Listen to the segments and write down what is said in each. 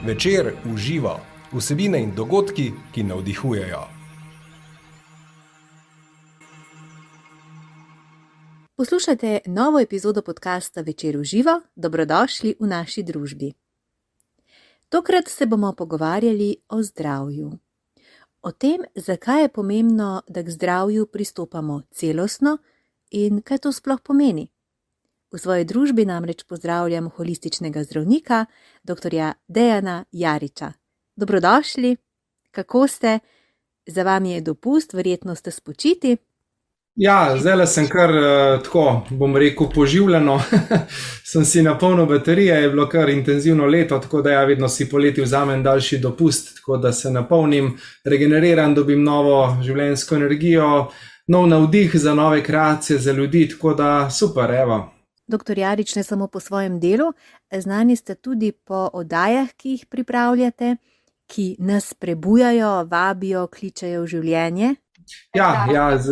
Večer v živo, vsebine in dogodki, ki navdihujejo. Poslušajte novo epizodo podcasta Večer v živo, dobrodošli v naši družbi. Tokrat se bomo pogovarjali o zdravju. O tem, zakaj je pomembno, da k zdravju pristopamo celostno in kaj to sploh pomeni. V svoji družbi namreč pozdravljam holističnega zdravnika, dr. Dejana Jariča. Dobrodošli, kako ste? Za vami je dopust, verjetno ste spočiti. Ja, zdajle sem kar tako, bom rekel, poživljeno. Sem si na polno baterije, je bilo kar intenzivno leto, tako da ja, vedno si poleti vzamem daljši dopust, tako da se napolnim, regeneriram, dobim novo življenjsko energijo, nov navdih za nove kreacije, za ljudi, tako da super, evo. Dr. Jarič, ne samo po svojem delu, znani ste tudi po oddajah, ki jih pripravljate, ki nas prebujajo, vabijo, kličejo v življenje. Ja, z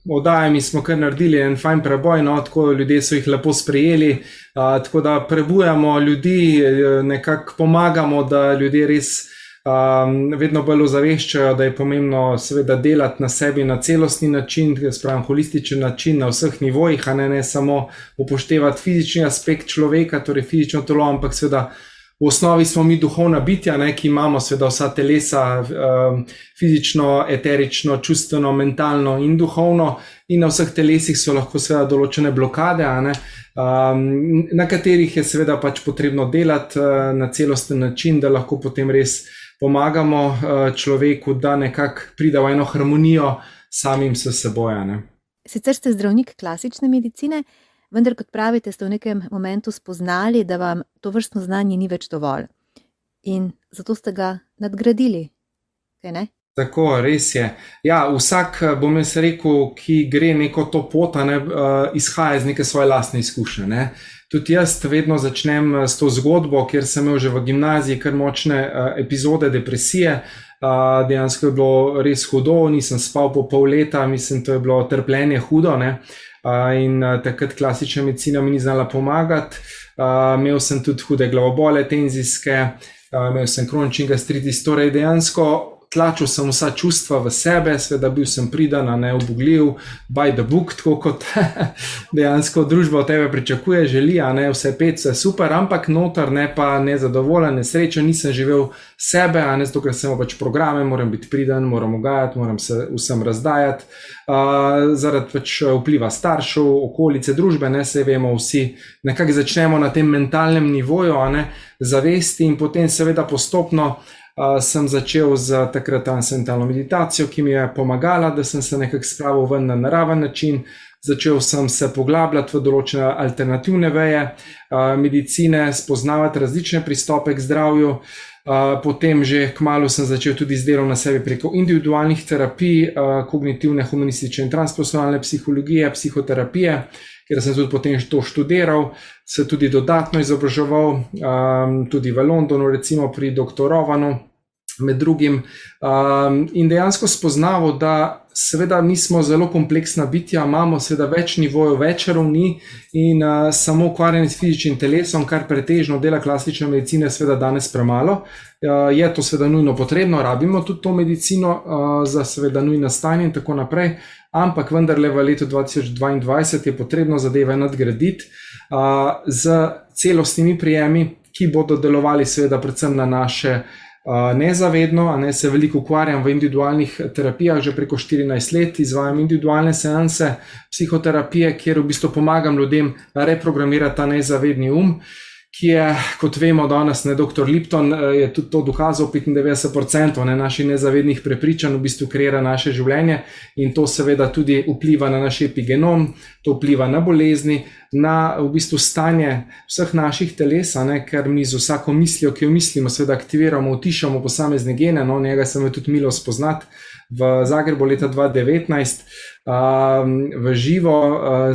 oddajami smo kar naredili en fajn preboj, no, tako ljudje so jih lepo sprejeli, tako da prebujamo ljudi, nekako pomagamo, da ljudje res vedno bolj ozaveščajo, da je pomembno seveda delati na sebi na celostni način, spravim holističen način na vseh nivojih, a ne samo upoštevati fizični aspekt človeka, torej fizično telo, ampak seveda v osnovi smo mi duhovna bitja, ki imamo seveda vsa telesa, fizično, eterično, čustveno, mentalno in duhovno, in na vseh telesih so lahko seveda določene blokade, na katerih je seveda pač potrebno delati na celosten način, da lahko potem res pomagamo človeku, da nekako pride v eno harmonijo samim s seboj. Sicer ste zdravnik klasične medicine, vendar kot pravite, ste v nekem momentu spoznali, da vam to vrstno znanje ni več dovolj. In zato ste ga nadgradili, kaj ne? Tako, res je. Ja, vsak, bom jaz rekel, ki gre neko to pot, izhaja iz neke svoje lastne izkušnje. Tudi jaz vedno začnem s to zgodbo, kjer sem imel že v gimnaziji kar močne epizode depresije. Dejansko je bilo res hudo, nisem spal po pol leta, mislim, to je bilo trpljenje hudo, in takrat klasična medicina mi ni znala pomagati. Imel sem tudi hude glavobole tenzijske, imel sem kronični gastritis, torej dejansko tlačil sem vsa čustva v sebe, seveda bil sem pridan, neubogljiv, by the book, tako kot dejansko družba od tebe pričakuje, želi, vse pet, vse super, ampak noter pa nezadovoljen, nesrečen, nisem živel sebe, zato ker sem pač programe, moram biti pridan, moram ugajati, moram se vsem razdajati, zaradi pač vpliva staršev, okolice, družbe, se vemo vsi, nekako začnemo na tem mentalnem nivoju, zavesti in potem seveda postopno sem začel z takrat transcendentalno meditacijo, ki mi je pomagala, da sem se nekako spravil ven na naraven način. Začel sem se poglabljati v določene alternativne veje medicine, spoznavati različne pristope k zdravju. Potem že kmalu sem začel tudi z delom na sebi preko individualnih terapij, kognitivne, humanistične in transpersonalne psihologije, psihoterapije, ker sem tudi potem to študiral, se tudi dodatno izobraževal, tudi v Londonu, recimo pri dr. Rovanu, med drugim, in dejansko spoznaval, da seveda mi smo zelo kompleksna bitja, imamo seveda več nivojev, več ravni in samo ukvarjanje s fizičnim telesom, kar pretežno dela klasična medicina, seveda danes premalo. Je to seveda nujno potrebno, rabimo tudi to medicino za seveda nujna stanja in tako naprej, ampak vendarle v letu 2022 je potrebno zadeve nadgraditi z celostnimi prijemi, ki bodo delovali seveda predvsem na naše nezavedno, se veliko ukvarjam v individualnih terapijah, že preko 14 let izvajam individualne seanse psihoterapije, kjer v bistvu pomagam ljudem reprogramirati ta nezavedni ki je, kot vemo danes, dr. Lipton je tudi to dokazal, 95% naših nezavednih prepričanj v bistvu kreira naše življenje in to seveda tudi vpliva na naš epigenom, to vpliva na bolezni, na v bistvu stanje vseh naših teles, ker mi z vsako mislijo, ki jo mislimo, seveda aktiviramo, utišamo posamezne gene, njega sem jo tudi milo spoznati v Zagrebu leta 2019, v živo,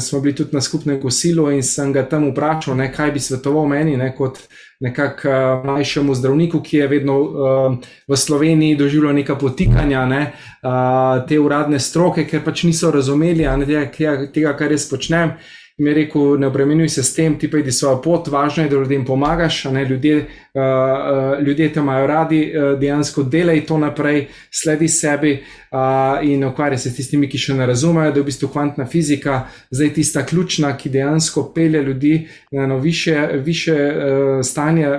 smo bili tudi na skupnem kosilu in sem ga tam vprašal, kaj bi svetoval meni, kot nekako mlajšemu zdravniku, ki je vedno v Sloveniji doživljal neka potikanja, te uradne stroke, ker pač niso razumeli tega, kar jaz počnem. mi je rekel, ne obremenjuj se s tem, ti pa idi svojo pot, važno je, da ljudem pomagaš, ljudje te imajo radi, dejansko delaj to naprej, sledi sebi in ukvarjaj se s tistimi, ki še ne razumejo, da je v bistvu kvantna fizika zdaj tista ključna, ki dejansko pelje ljudi na eno više stanje,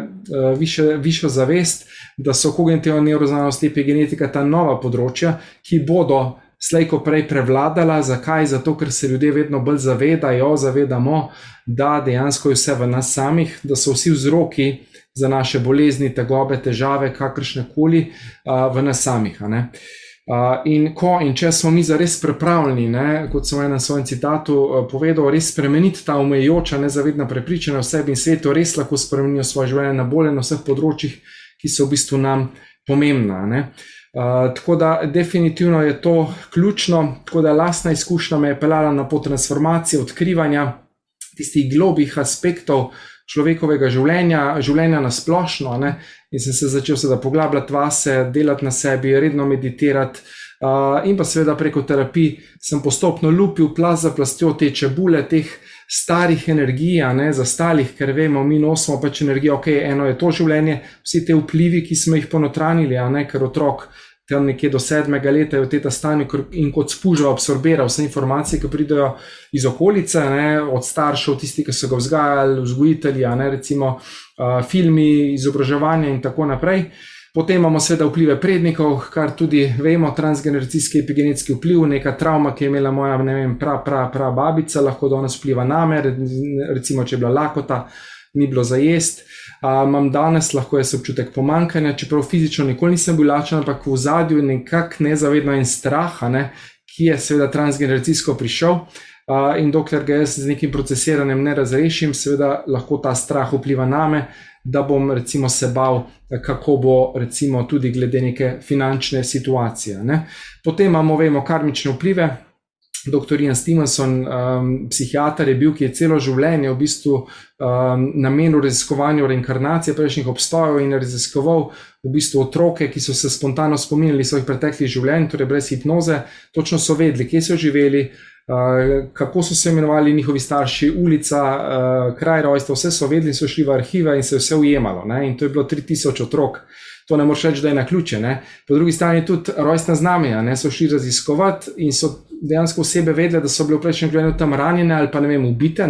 višjo zavest, da so kognitivna nevroznanost, epigenetika ta nova področja, ki bodo slej ko prej prevladala. Zakaj? Zato, ker se ljudje vedno bolj zavedamo, da dejansko je vse v nas samih, da so vsi vzroki za naše bolezni, tegobe, težave, kakršnekoli v nas samih. In če smo mi zares pripravljeni, kot sem v enem svojem citatu povedal, res spremeniti ta omejujoča, nezavedna prepričanja v sebi in svetu, res lahko spremenijo svoje življenje na bolje na vseh področjih, ki so v bistvu nam pomembna. Tako da definitivno je to ključno, tako da lastna izkušnja me je peljala na pot transformacije, odkrivanja tistih globih aspektov človekovega življenja na splošno, in sem se začel seveda poglabljati vase, delati na sebi, redno meditirati in pa seveda preko terapij sem postopno lupil plast za plastjo te čebule, teh starih energij, zastalih, ker vemo, mi nosimo pač energijo, eno je to življenje, vsi te vplivi, ki smo jih ponotranili, ker otrok tam nekje do 7. leta je v teta stanju in kot spužva absorbira vse informacije, ki pridejo iz okolice, od staršev, tisti, ki so ga vzgajali, vzgojitelji, recimo filmi, izobraževanje in tako naprej. Potem imamo seveda vplive prednikov, kar tudi vemo, transgeneracijski epigenetski vpliv, neka travma, ki je imela moja, pra babica, lahko danes vpliva name, recimo, če je bila lakota, ni bilo za jest. Imam danes lahko jaz občutek pomankanja, čeprav fizično nikoli nisem bil lačen, ampak v ozadju nekak nezavedno in strah, ki je seveda transgeneracijsko prišel. In dokler ga jaz z nekim procesiranjem ne razrešim, seveda lahko ta strah vpliva name, da bom recimo se bal, kako bo recimo tudi glede neke finančne situacije. Potem imamo, vemo, karmične vplive. Dr. Ian Stevenson, psihiater je bil, ki je celo življenje v bistvu namenil raziskovanju reinkarnacije prejšnjih obstojev in raziskoval v bistvu otroke, ki so se spontano spominjali svojih preteklih življenj, torej brez hipnoze, točno so vedeli, kje so živeli, kako so se imenovali njihovi starši, ulica, kraj rojstva, vse so vedeli, so šli v arhive in se vse ujemalo. In to je bilo 3000 otrok. To ne moreš reči, da je naključje. Po drugi strani tudi rojstna znamenja, so šli raziskovati in so dejansko osebe vedele, da so bile v prejšnjem življenju tam ranjene ali pa ubite,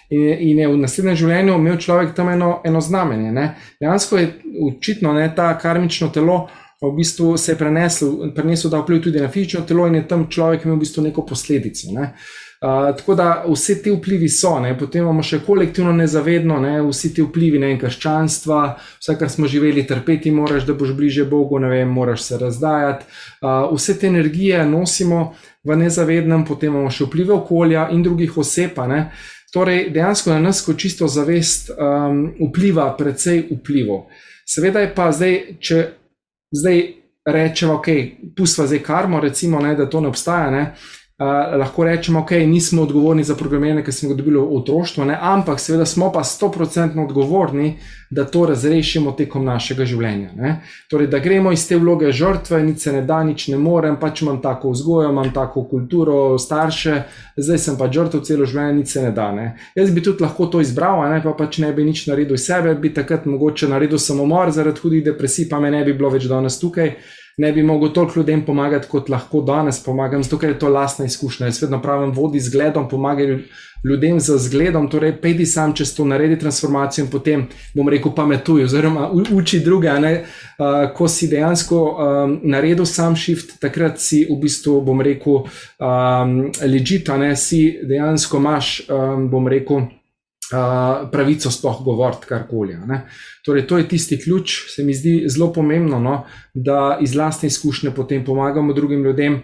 in je v naslednjem življenju imel človek tam eno znamenje. Dejansko je očitno ta karmično telo v bistvu se je prenesel da vpliv tudi na fizično telo in je tam človek imel v bistvu neko posledico. Tako da vse te vplivi so, potem imamo še kolektivno nezavedno, vsi te vplivi, krščanstva, vse, kar smo živeli, trpeti moraš, da boš bliže Bogu, moraš se razdajati. Vse te energije nosimo v nezavednem, potem imamo še vplive okolja in drugih oseb. Torej, dejansko na nas, kot čisto zavest, vpliva precej vplivov. Seveda je pa če zdaj rečemo, pustva zdaj karmo, recimo, da to ne obstaja, lahko rečemo, nismo odgovorni za programiranje, ki smo ga dobili v otroštvu, ampak seveda smo pa 100% odgovorni, da to razrešimo tekom našega življenja. Torej, da gremo iz te vloge žrtve, nič se ne da, nič ne morem, pač imam tako vzgojo, imam tako kulturo, starše, zdaj sem pa žrtev celo življenje, nič se ne da. Jaz bi tudi lahko to izbral, pa pač ne bi nič naredil iz sebe, bi takrat mogoče naredil samomor zaradi hudih depresij, pa me ne bi bilo več danes tukaj. Ne bi mogel toliko ljudem pomagati, kot lahko danes pomagam, zato ker je to lastna izkušnja. Jaz vedno pravim, vodi zgledom, pomagaj ljudem z zgledom, torej pejdi sam čez to, naredi transformacijo in potem, bom rekel, pametuj, oziroma uči druge, ko si dejansko naredil sam shift, takrat si v bistvu, bom rekel, legit, si dejansko imaš, bom rekel, pravico sploh govoriti karkoli. Torej, to je tisti ključ, se mi zdi zelo pomembno, da iz lastne izkušnje potem pomagamo drugim ljudem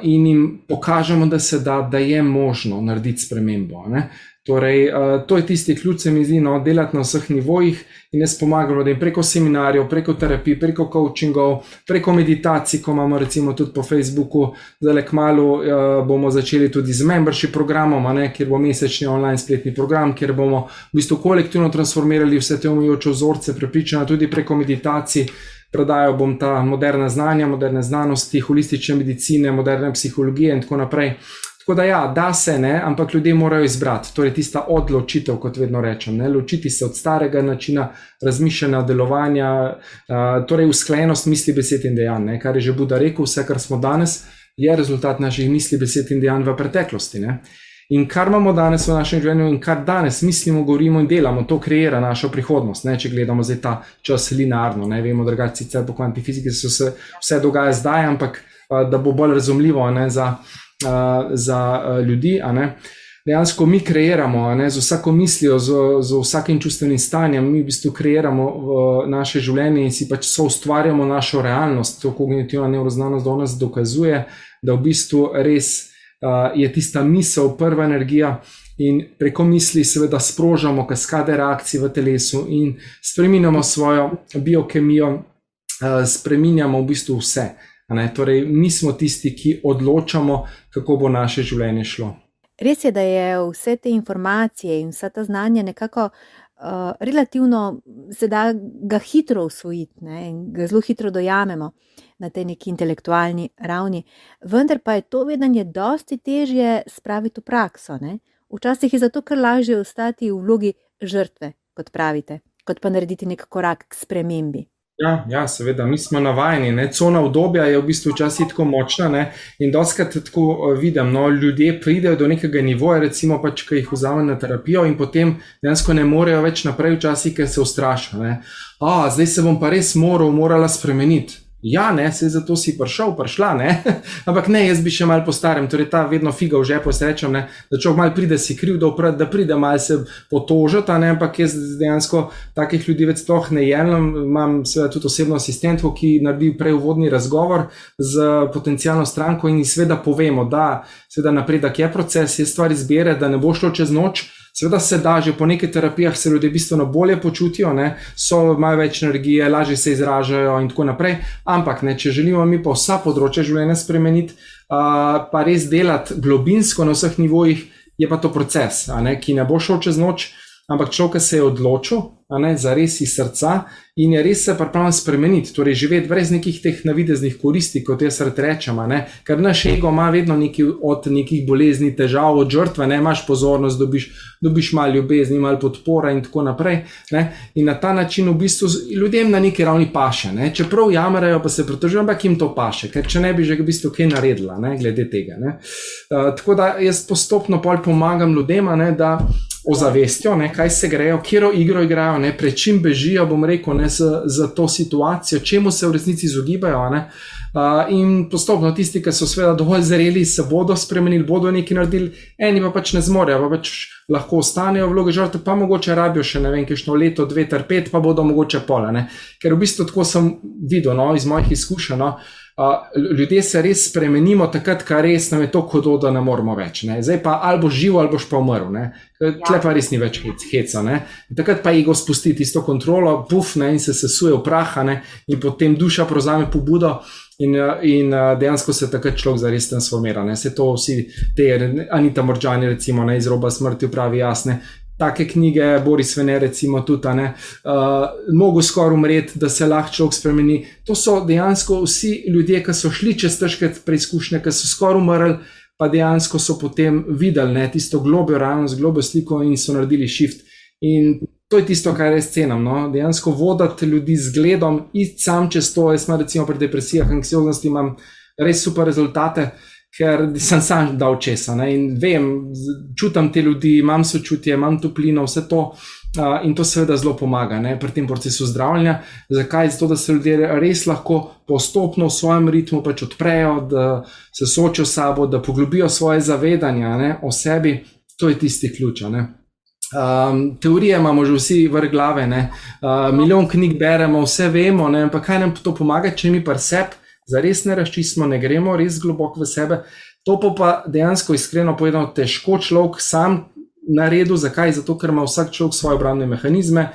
in jim pokažemo, da se da, da je možno narediti spremembo. Torej, to je tisti ključ, se mi zdi, delati na vseh nivojih in jaz pomagam ljudem preko seminarjev, preko terapij, preko coachingov, preko meditacij, ko imamo recimo tudi po Facebooku, zdaj kmalu bomo začeli tudi z membership programom, kjer bo mesečni online spletni program, kjer bomo v bistvu kolektivno transformirali vse te omejujoče vzorce, prepričana tudi preko meditacij. Predajal bom ta moderna znanja, moderne znanosti, holistične medicine, moderne psihologije in tako naprej. Tako da ja, da se, ne, ampak ljudje morajo izbrati. Torej tista odločitev, kot vedno rečem, ne, ločiti se od starega načina razmišljanja, delovanja, torej usklajenost misli, besed in dejanj, ne, kar je že Buda rekel, vse, kar smo danes, je rezultat naših misli, besed in dejanj v preteklosti, ne. In kar imamo danes v našem življenju in kar danes mislimo, govorimo in delamo, to kreira našo prihodnost, ne, če gledamo zdaj ta čas linearno, ne, vemo, drugače sicer po kvantifiziki se vse dogaja zdaj, ampak da bo bolj razumljivo, ne, za ljudi, a ne. Dejansko mi kreiramo, ne, z vsako mislijo, z vsakim čustvenim stanjem, mi v bistvu kreiramo naše življenje in si pač soustvarjamo našo realnost. To kognitivna nevroznanost danes dokazuje, da v bistvu res je tista misel prva energija in preko misli seveda sprožamo kaskade reakcij v telesu in spreminjamo svojo biokemijo, spreminjamo v bistvu vse. Ne? Torej, mi smo tisti, ki odločamo, kako bo naše življenje šlo. Res je, da je vse te informacije in vsa ta znanja nekako relativno se da ga hitro usvojiti, ne, in ga zelo hitro dojamemo na tej neki intelektualni ravni, vendar pa je to vedenje dosti težje spraviti v prakso, ne. Včasih je zato kar lažje ostati v vlogi žrtve, kot pravite, kot pa narediti nek korak k spremembi. Ja, seveda, mi smo navajeni, ne, cona udobja je v bistvu včasih tako močna, ne, in dostikrat tako vidim, no, ljudje pridejo do nekega nivoja, recimo pač, ki jih vzame na terapijo in potem dejansko ne morejo več naprej včasih, ker se ustraša, ne. Zdaj se bom pa res morala spremeniti. Ja, ne, saj zato si prišla, ne, ampak ne, jaz bi še malo po starem, torej ta vedno figa v žepu, se rečem, ne, da človek malo pride si kriv, da pride malo se potožiti, ne, ampak jaz dejansko takih ljudi več sploh ne jemljem, imam seveda tudi osebno asistentko, ki naredi prej uvodni razgovor z potencialno stranko in seveda povemo, da seveda napredek je proces, je stvar izbire, da ne bo šlo čez noč. Seveda se da, že po nekaj terapijah se ljudje bistveno bolje počutijo, ne, imajo več energije, lažje se izražajo in tako naprej, ampak ne, če želimo mi pa vsa področja življenja spremeniti, pa res delati globinsko na vseh nivojih, je pa to proces, ne, ki ne bo šel čez noč, ampak človek se je odločil, zares iz srca in je res se pripravljen spremeniti, torej živeti brez nekih teh navideznih koristi, kot jaz rad rečem, ker naš ego ima vedno od nekih bolezni, težav, od žrtve, imaš pozornost, dobiš malo ljubezni, malo podpora in tako naprej, ne, in na ta način v bistvu ljudem na neki ravni paše, ne, čeprav jamrajo pa se pritožujejo, ampak jim to paše, ker če ne bi že v bistvu kaj naredila, ne, glede tega, ne. Tako da jaz postopno pol pomagam ljudem, ne, da ozavestijo, ne, kaj se grejo, kjero igro igrajo, ne, pred čim bežijo, bom rekel, ne, za to situacijo, čemu se v resnici izogibajo, ne, in postopno tisti, ki so seveda dovolj zreli, se bodo spremenili, bodo nekaj naredili, eni pa pač ne zmorejo, pa pač lahko ostanejo v vlogi žrtve, pa mogoče rabijo še, ne vem, kakšno leto, 2 ter 5, pa bodo mogoče pola, ne, ker v bistvu tako sem videl, no, iz mojih izkušenj, no, ljudje se res spremenimo takrat, kar res nam je to hudo, da ne moramo več, ne. Zdaj pa ali boš živo ali boš pa umrl, ne. Tle pa res ni več heca, ne. Takrat pa ego spusti tisto kontrolo, ne, in se sesuje v praha, ne, in potem duša prevzame pobudo in dejansko se takrat človek zares transformira, ne. Se to vsi te Anita Mordžani recimo, ne, iz Roba smrti pravi jasne. Take knjige, Boris Vene recimo tudi, ne, mogo skoraj umreti, da se lahko človek spremeni. To so dejansko vsi ljudje, ki so šli čez težke preizkušnje, ki so skoraj umrli, pa dejansko so potem videli, ne, tisto globjo realnost, globjo sliko in so naredili shift. In to je tisto, kar res cenim, no, dejansko voditi ljudi z zgledom, iti sam čez to. Jaz imam recimo pri depresijah, anksioznosti imam res super rezultate, ker sem sam dal česa, ne, in vem, čutam te ljudi, imam sočutje, imam toplino, vse to in to seveda zelo pomaga, ne, pri tem procesu zdravljenja. Zakaj? Zato, da se ljudje res lahko postopno v svojem ritmu pač odprejo, da se soočijo s sabo, da poglobijo svoje zavedanja, ne, o sebi, to je tisti ključ, ne. Teorije imamo že vsi vrh glave, ne, milijon knjig beremo, vse vemo, ne, ampak kaj nam to pomaga, če mi pri sebi zares ne razčistimo, ne gremo res globoko v sebe. To pa dejansko iskreno povedano težko človek sam naredil. Zakaj? Zato, ker ima vsak človek svoje obrambne mehanizme.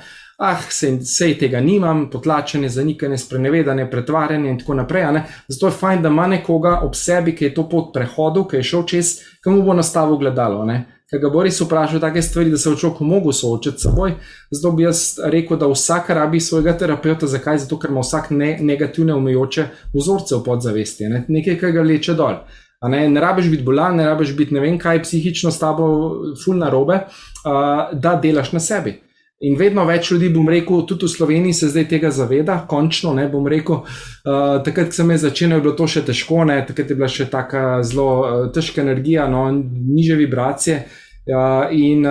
Sej tega nimam, potlačenje, zanikanje, sprenevedanje, pretvarjanje in tako naprej, ne. Zato je fajn, da ima nekoga ob sebi, ki je to pot prehodil, ki je šel čez, ki mu bo nastavil gledalo, ne. Ker ga bo res vprašal take stvari, da se v človeku mogel soočiti s seboj. Zato bi jaz rekel, da vsak rabi svojega terapeuta. Zakaj? Zato, ker ima vsak negativne omejujoče vzorce v podzavesti, ne? Nekaj, kar ga leče dol. Ne rabiš biti bolan, ne rabiš biti ne vem kaj psihično s tabo ful narobe, da delaš na sebi. In vedno več ljudi, bom rekel, tudi v Sloveniji se zdaj tega zaveda, končno, ne, bom rekel, takrat, ko sem jaz začel, je bilo to še težko, ne, takrat je bila še taka zelo težka energija, no, niže vibracije, in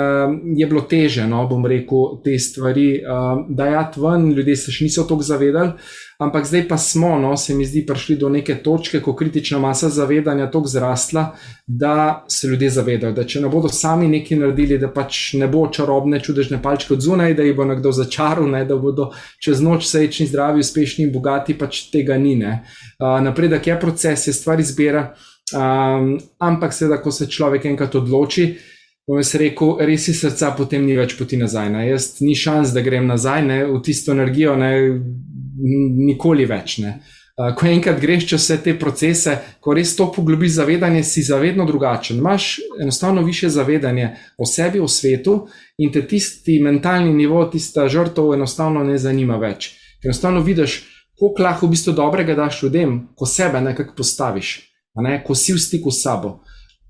je bilo teže, no, bom rekel, te stvari dajati ven, ljudje se še niso toliko zavedali, ampak zdaj pa smo, no, se mi zdi, prišli do neke točke, ko kritična masa zavedanja toliko zrastla, da se ljudje zavedajo, da če ne bodo sami nekaj naredili, da pač ne bo čarobne čudežne palčke od zunaj, da jih bo nekdo začaral, ne, da bodo čez noč srečni, zdravi, uspešni in bogati, pač tega ni, ne. Napredek je proces, je stvar izbira, ampak seveda, ko se človek enkrat odloči, bom jaz rekel, res iz srca, potem ni več poti nazaj. Ne. Jaz ni šans, da grem nazaj, ne, v tisto energijo, ne, nikoli več. Ne. Ko enkrat greš čez vse te procese, ko res to poglobiš zavedanje, si zavedno drugačen. Imaš enostavno više zavedanje o sebi, o svetu in te tisti mentalni nivo, tista žrtev enostavno ne zanima več. Enostavno vidiš, koliko lahko v bistvu dobrega daš ljudem, ko sebe nekako postaviš, ne, ko si v stiku s sabo.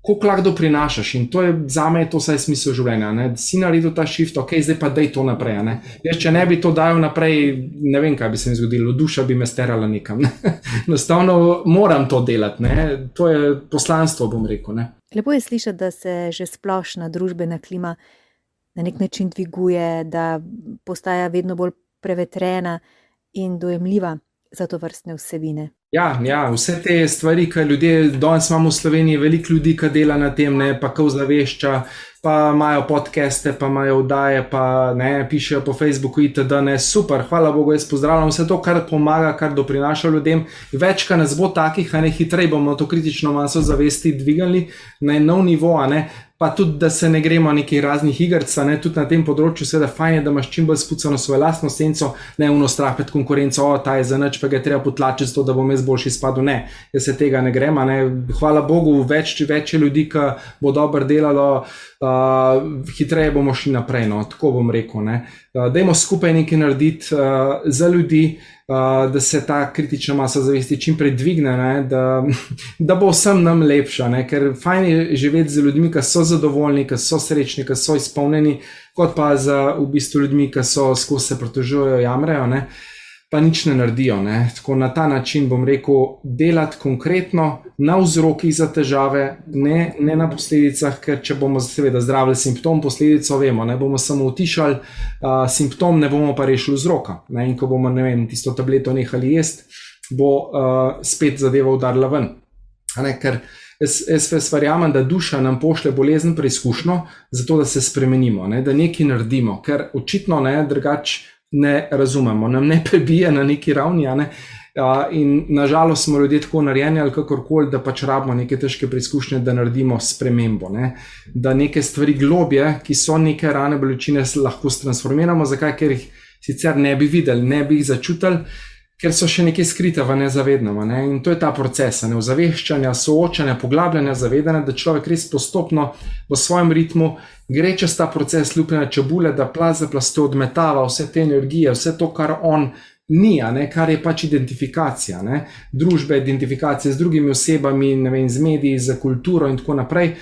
Koliko lahko prinašaš in to je zame to vsaj smisel življenja, ne? Si naredil ta shift, ok, zdaj pa daj to naprej, ne? Jaz, če ne bi to dajal naprej, ne vem, kaj bi se mi zgodilo, duša bi me sterala nekam, ne? Enostavno moram to delati, ne? To je poslanstvo, bom rekel, ne? Lepo je slišati, da se že splošna družbena klima na nek način dviguje, da postaja vedno bolj prevetrena in dojemljiva za to vrstne vsebine. Ja, vse te stvari, ki ljudje, danes imamo v Sloveniji veliko ljudi, ki dela na tem, ne, pa ko zavešča, pa imajo podcaste, pa imajo oddaje, pa ne, pišejo po Facebooku itd. Ne, super, hvala Bogu, jaz pozdravljam vse to, kar pomaga, kar doprinaša ljudem. Več, kar nas bo takih, a ne hitrej bomo to kritično maso zavesti dvigali na nov nivo, a ne, pa tudi, da se ne gremo nekih raznih igrc, ne, tudi na tem področju, seveda fajn je, da imaš čim bolj spucano svojo lastno senco, ne uno strah pred konkurenco, ta je za nič, pa ga je treba potlačiti zato, da bom jaz boljši izpadel, ne, jaz se tega ne grem, ne, hvala Bogu, več je ljudi, ki bo dobro delalo, hitreje bomo šli naprej, no, tako bom rekel, ne. Dajmo skupaj nekaj narediti za ljudi, da se ta kritična masa zavesti čim prej dvigne, ne, da bo vsem nam lepša, ne, ker fajn je živeti z ljudmi, ki so zadovoljni, ki so srečni, ki so izpolnjeni, kot pa za v bistvu ljudmi, ki so skozi se pritožujejo, jamrejo, ne, pa nič ne naredijo, ne. Tako na ta način bom rekel, delati konkretno na vzrokih za težave, ne na posledicah, ker če bomo seveda zdravili simptom, posledico vemo, ne bomo samo utišali simptom, ne bomo pa rešili vzroka, ne, in ko bomo, ne vem, tisto tableto nehali jesti, bo spet zadeva udarila ven, ne, ker jaz verjamem, da duša nam pošlje bolezen preizkušnjo, zato da se spremenimo, ne, da nekaj naredimo, ker očitno ne, drugače ne razumemo, nam ne prebije na neki ravni, ne? In nažalost smo ljudje tako narejeni ali kakorkoli, da pač rabimo neke težke preizkušnje, da naredimo spremembo, ne? Da neke stvari globje, ki so neke rane bolečine, lahko transformiramo, zakaj? Ker jih sicer ne bi videli, ne bi jih začutili, ker so še nekaj skrite v nezavednem, ne? In to je ta proces, ne? Ozaveščanja, soočanja, poglabljanja, zavedanja, da človek res postopno v svojem ritmu gre čez ta proces lupljanja čebule, da plast za plastjo odmetava vse te energije, vse to, kar on ni, ne? Kar je pač identifikacija, ne? Družbe, identifikacije z drugimi osebami, ne vem, z mediji, z kulturo in tako naprej.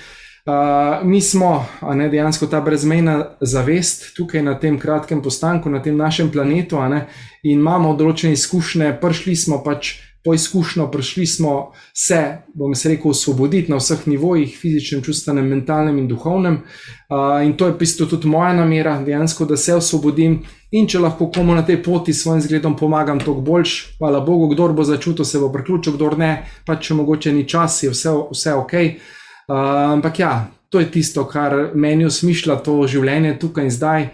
Mi smo, a ne, dejansko ta brezmejna zavest tukaj na tem kratkem postanku, na tem našem planetu, a ne, in imamo določene izkušnje, prišli smo pač po izkušnjo, prišli smo se, bom se rekel, osvoboditi na vseh nivojih, fizičnem, čustvenem, mentalnem in duhovnem, in to je pisto tudi moja namera, dejansko, da se osvobodim in če lahko komu na tej poti s svojim zgledom pomagam, toliko boljš, hvala Bogu, kdor bo začutil, se bo priključil, kdor ne, pač če mogoče ni čas, je vse ok. Ampak ja, to je tisto, kar meni osmišlja to življenje tukaj in zdaj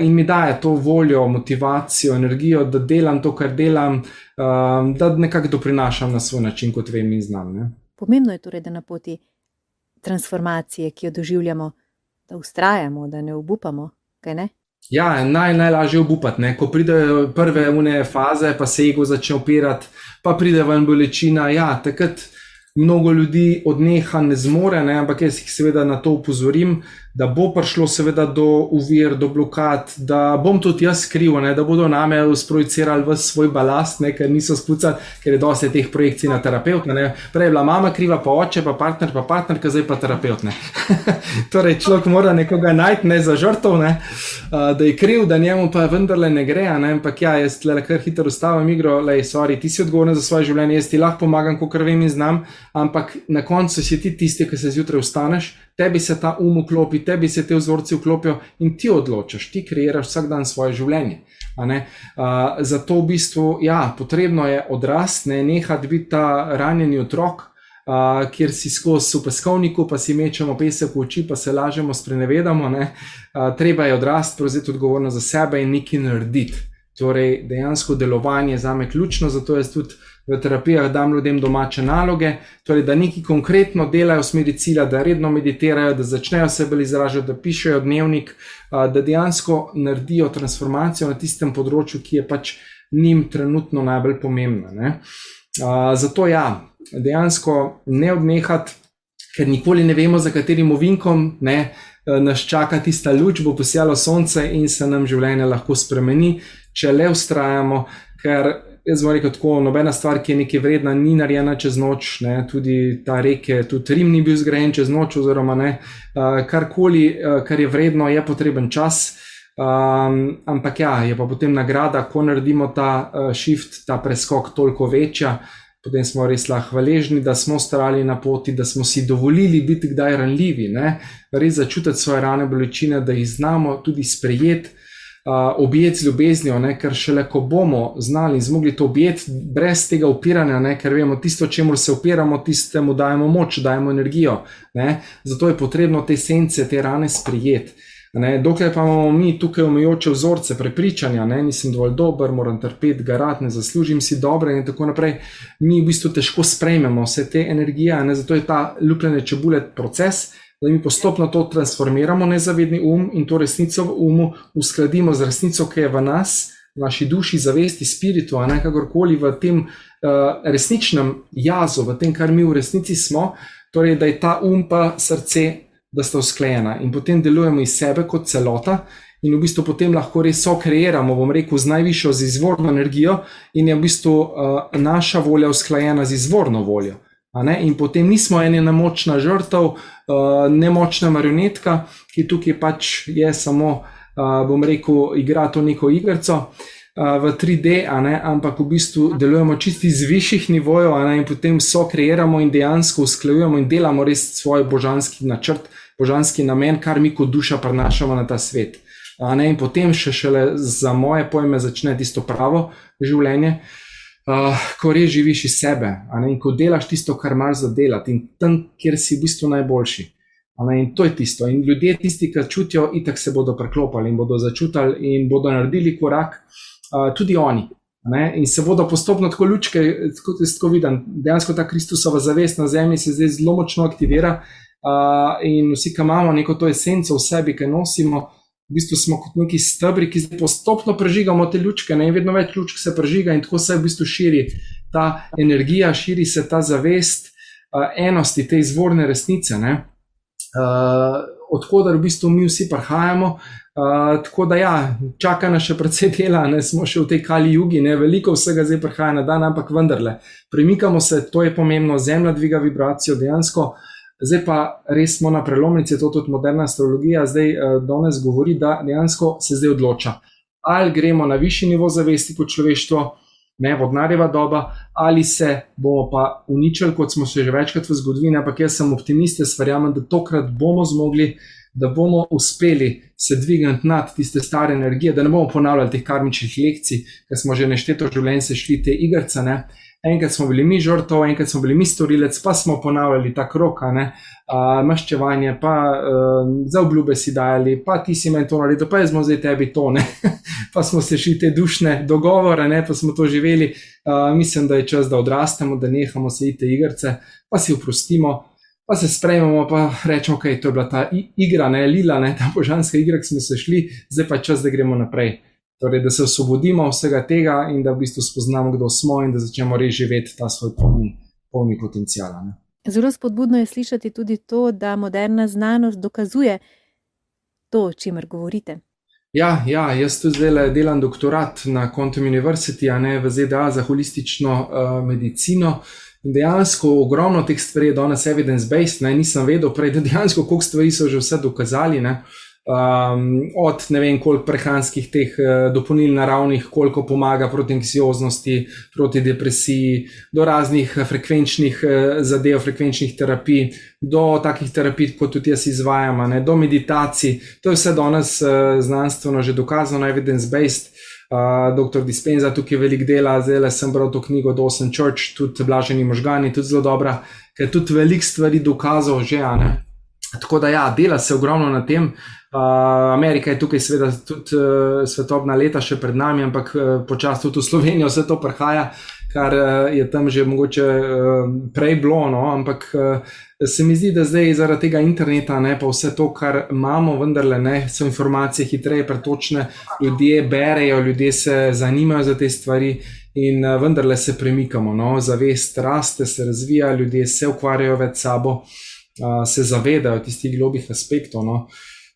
in mi daje to voljo, motivacijo, energijo, da delam to, kar delam, da nekako doprinašam na svoj način, kot vem in znam. Ne? Pomembno je torej, da na poti transformacije, ki jo doživljamo, da vztrajamo, da ne obupamo, kaj ne? Ja, najlažje obupati, ne? Ko pridejo prve faze, pa se ego začne opirati, pa pride ven bolečina, ja, takrat mnogo ljudi odneha, ne zmore, ne, ampak jaz jih seveda na to upozorim, da bo prišlo seveda do ovir, do blokad, da bom tudi jaz kriv, ne, da bodo name sprojicirali v svoj balast, ne, ker niso spucali, ker je dosti teh projekcij na terapevta. Prej je bila mama kriva, pa oče, pa partnerka, zdaj pa terapeut. Torej, človek mora nekoga najti, ne za žrtev, ne, da je kriv, da njemu pa vendarle ne gre. Ne, ampak ja, jaz tle kar hitro ustavim igro, sorry, ti si odgovoren za svoje življenje, jaz ti lahko pomagam, kolikor vem in znam, ampak na koncu si ti tisti, ki se zjutraj vstaneš, tebi se ta vklopi, tebi se te vzorci vklopijo in ti odločaš, ti kreiraš vsak dan svoje življenje. Zato v bistvu, ja, potrebno je odrasti, nehati biti ta ranjeni otrok, kjer si skozi v peskovniku, pa si mečemo pesek v oči, pa se lažemo, sprenevedamo. Treba je odrasti, prevzeti odgovornost za sebe in nekaj narediti. Torej, dejansko delovanje je zame ključno, zato jaz tudi v terapijah dam ljudem domače naloge, torej, da nekaj konkretno delajo v smeri cilja, da redno meditirajo, da začnejo se bolj izražati, da pišejo dnevnik, da dejansko naredijo transformacijo na tistem področju, ki je pač njim trenutno najbolj pomembna. Zato ja, dejansko ne odnehati, ker nikoli ne vemo, za katerim ovinkom nas čaka tista luč, bo posijalo sonce in se nam življenje lahko spremeni, če le vztrajamo, ker jaz bom rekel tako, nobena stvar, ki je nekaj vredna, ni narejena čez noč, tudi ta reke, tudi Rim ni bil zgrajen čez noč, oziroma karkoli, kar je vredno, je potreben čas, ampak ja, je pa potem nagrada, ko naredimo ta shift, ta preskok toliko večja, potem smo res lahko hvaležni, da smo stali na poti, da smo si dovolili biti kdaj ranljivi, res začutiti svoje rane bolečine, da jih znamo tudi sprejeti, objeti z ljubeznijo, ker šele ko bomo znali in zmogli to objeti brez tega upiranja, ker vemo, tisto, čemu se upiramo, tistemu dajemo moč, dajemo energijo. Zato je potrebno te sence, te rane sprejeti. Dokler pa imamo mi tukaj omejujoče vzorce prepričanja, nisem dovolj dober, moram trpeti, garati, ne zaslužim si dobre in tako naprej, mi v bistvu težko sprejmemo vse te energije, zato je ta lupljene čebule proces, da mi postopno to transformiramo, nezavedni in to resnico v umu uskladimo z resnico, ki je v nas, v naši duši, zavesti, spiritu, kakorkoli v tem resničnem jazu, v tem, kar mi v resnici smo, torej, da je ta pa srce, da sta usklajena in potem delujemo iz sebe kot celota in v bistvu potem lahko res sokreiramo, bom rekel, z najvišjo, z izvorno energijo in je v bistvu naša volja usklajena z izvorno voljo. In potem nismo ena nemočna žrtev, nemočna marionetka, ki tukaj pač je samo, bom rekel, igra to neko igrico v 3D, ampak v bistvu delujemo čisti z višjih nivojev in potem sokreiramo in dejansko usklajujemo in delamo res svoj božanski načrt, božanski namen, kar mi kot duša prinašamo na ta svet. In potem šele za moje pojme začne tisto pravo življenje, ko res živiš iz sebe in ko delaš tisto, kar imaš za delati in tam, kjer si v bistvu najboljši. In to je tisto. In ljudje, tisti, ki čutijo, itak se bodo preklopali in bodo začutili in bodo naredili korak, tudi oni. In se bodo postopno tako lučke, tako vidim, dejansko ta Kristusova zavest na zemlji se zdaj zelo močno aktivira in vsi, ki imamo neko to esenco v sebi, ki nosimo, v bistvu smo kot neki stebri, ki zdaj postopno prežigamo te lučke, in vedno več lučk se prežiga in tako se v bistvu širi ta energija, širi se ta zavest enosti, te izvorne resnice, odkoder v bistvu mi vsi prihajamo. Tako da ja, čaka nas še precej dela, smo še v tej Kali Jugi, veliko vsega zdaj prihaja na dan, ampak vendarle, premikamo se, to je pomembno, zemlja dviga vibracijo dejansko, zdaj pa res smo na prelomnici, to tudi moderna astrologija zdaj danes govori, da dejansko se zdaj odloča, ali gremo na višji nivo zavesti kot človeštvo, vodnarjeva doba, ali se bomo pa uničili, kot smo se že večkrat v zgodovini, ampak jaz sem optimist, jaz verjamem, da tokrat bomo zmogli, da bomo uspeli se dvigniti nad tiste stare energije, da ne bomo ponavljali teh karmičnih lekcij, ker smo že nešteto življenj se šli te igrice, enkrat smo bili mi žrtev, enkrat smo bili mi storilec, pa smo ponavljali ta krog, maščevanje, pa za obljube si dajali, pa ti si meni to naredil, pa jaz smo zdaj tebi to, pa smo se šli te dušne dogovore, pa smo to živeli. Mislim, da je čas, da odrastemo, da nehamo se iti te igrice, pa si oprostimo, pa se sprejmemo, pa rečemo, ok, to je bila ta igra, lila, ta božanska igra, ki smo se šli, zdaj pa je čas, da gremo naprej. Torej, da se osvobodimo vsega tega in da v bistvu spoznamo, kdo smo in da začnemo res živeti ta svoj polni potencial. Zelo spodbudno je slišati tudi to, da moderna znanost dokazuje, to, o čemer govorite? Ja, jaz tudi zdaj delam doktorat na Quantum University, a ne v ZDA za holistično medicino. In dejansko ogromno teh stvari je danes evidence-based, nisem vedel prej, da dejansko koliko stvari so že vse dokazali, od ne vem koliko prehranskih teh dopolnil naravnih, koliko pomaga proti anksioznosti, proti depresiji, do raznih frekvenčnih zadev, frekvenčnih terapij, do takih terapij, kot tudi jaz izvajam, do meditacij. To je vse danes znanstveno že dokazano, evidence-based. Dr. Dispenza tukaj veliko dela, zdaj sem bral to knjigo Dawson Church, tudi Blaženi možgani, tudi zelo dobra, ker je tudi veliko stvari dokazal že, Tako da ja, dela se ogromno na tem. Amerika je tukaj seveda tudi svetovna leta še pred nami, ampak počasi tudi v Slovenijo vse to prihaja, kar je tam že mogoče prej bilo, ampak se mi zdi, da zdaj zaradi tega interneta, pa vse to, kar imamo, vendarle so informacije hitreje, pretočne, ljudje berejo, ljudje se zanimajo za te stvari in vendarle se premikamo, zavest raste, se razvija, ljudje se ukvarjajo več s sabo, se zavedajo tistih globih aspektov,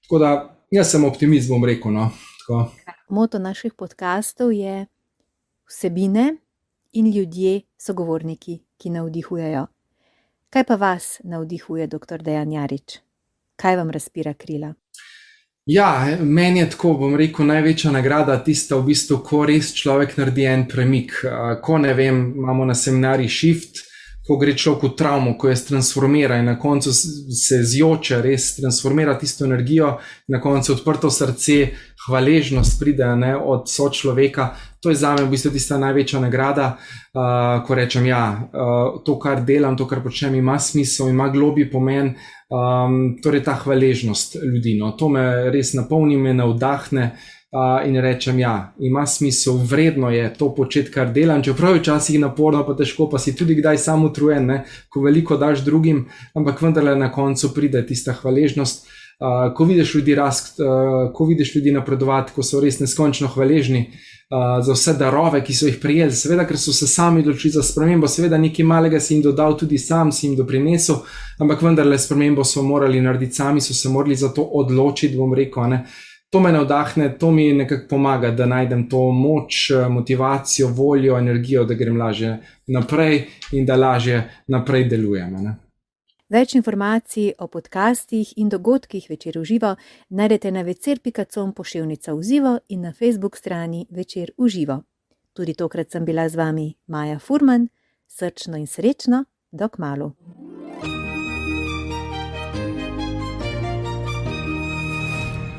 Tako da jaz sem optimist, bom rekel, Tako. Moto naših podcastov je vsebine in ljudje, sogovorniki, ki navdihujejo. Kaj pa vas navdihuje, dr. Dejan Jarič? Kaj vam razpira krila? Ja, meni je tako, bom rekel, največja nagrada tista v bistvu, ko res človek naredi en premik. Ko ne vem, imamo na seminarji Shift, ko gre človek v travmo, ko je transformira in na koncu se zjoče, res transformira tisto energijo, na koncu odprto srce, hvaležnost pride od sočloveka. To je zame v bistvu tista največja nagrada, ko rečem, to, kar delam, to, kar počnem, ima smisel, ima globlji pomen, torej ta hvaležnost ljudi. To me res napolni, me navdahne. In rečem, ima smisel, vredno je to početi, kar delam, čeprav je včasih naporno, pa težko, pa si tudi kdaj sam utrujen, ko veliko daš drugim, ampak vendarle na koncu pride tista hvaležnost. Ko vidiš ljudi rast, ko vidiš ljudi napredovati, ko so res neskončno hvaležni za vse darove, ki so jih prijeli, seveda, ker so se sami odločili za spremembo, seveda nekaj malega si jim dodal, tudi sam si jim doprinesel, ampak vendarle spremembo so morali narediti sami, so se morali za to odločiti, bom rekel, To me navdahne, to mi nekako pomaga, da najdem to moč, motivacijo, voljo, energijo, da grem lažje naprej in da lažje naprej delujem. Več informacij o podcastih in dogodkih Večer v živo najdete na večer.com/vzivo in na Facebook strani Večer v živo. Tudi tokrat sem bila z vami Maja Furman, srčno in srečno, do kmalu.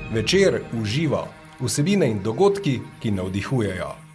Večer v živo. Vsebine in dogodki, ki navdihujejo.